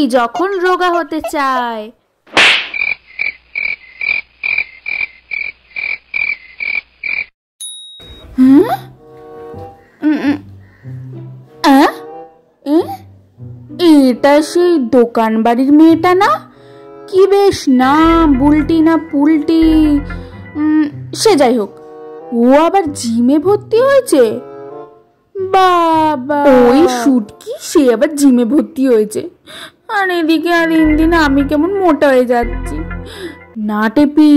তুই যখন রোগা হতে চায়। এটা সেই দোকান বাড়ির মেয়েটা না? কি বেশ নাম, বুলটি না পুলটি, সে যাই হোক, ও আবার জিমে ভর্তি হয়েছে। বাবা, ওই শুটকি, সে আবার জিমে ভর্তি হয়েছে। আর এদিকে আর দিন আমি কেমন মোটা হয়ে যাচ্ছি। না টেপি,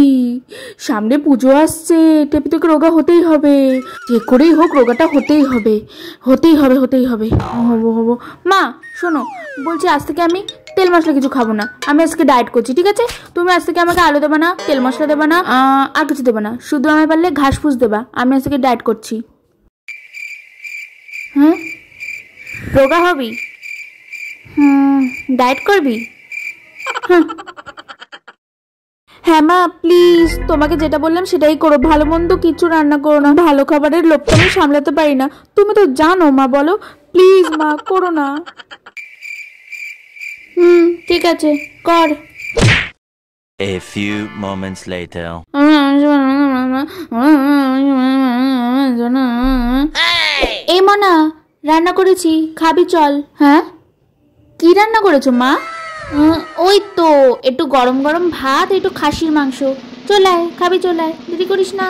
সামনে পুজো আসছে, টেপি তোকে রোগা হতেই হবে, যে করেই হোক রোগাটা হতেই হবে, হতেই হবে, হতেই হবে। হবো। মা শোনো, বলছি আজ থেকে আমি তেল মশলা কিছু খাবো না, আমি আজকে ডায়েট করছি, ঠিক আছে? তুমি আজ থেকে আমাকে আলু দেবা না, তেল মশলা দেবা না, আর কিছু দেবা না, শুধু আমায় পারলে ঘাস ফুস দেবা। আমি আজ থেকে ডায়েট করছি। হ্যাঁ, রোগা হবি? ডায়েট করবি? হ্যাঁ মা, প্লিজ, তোমাকে যেটা বললাম সেটাই করো, ভালো মন্দ কিছু রান্না করো না, ভালো খাবারের লোভটা আমি সামলাতে পারি না, তুমি তো জানো মা, বলো প্লিজ মা, করো না। ঠিক আছে, কর। A few moments later. এই মনা, রান্না করেছি, খাবি চল। হ্যাঁ, কি রান্না করেছো মা? ওই তো একটু গরম গরম ভাত, একটু খাসির মাংস। চল আয়, খাবি, চল আয়, দেরি করিস না।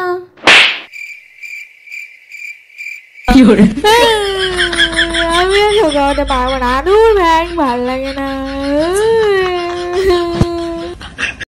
আমি আর রোগা হতে পারবো না, ভাল লাগে না।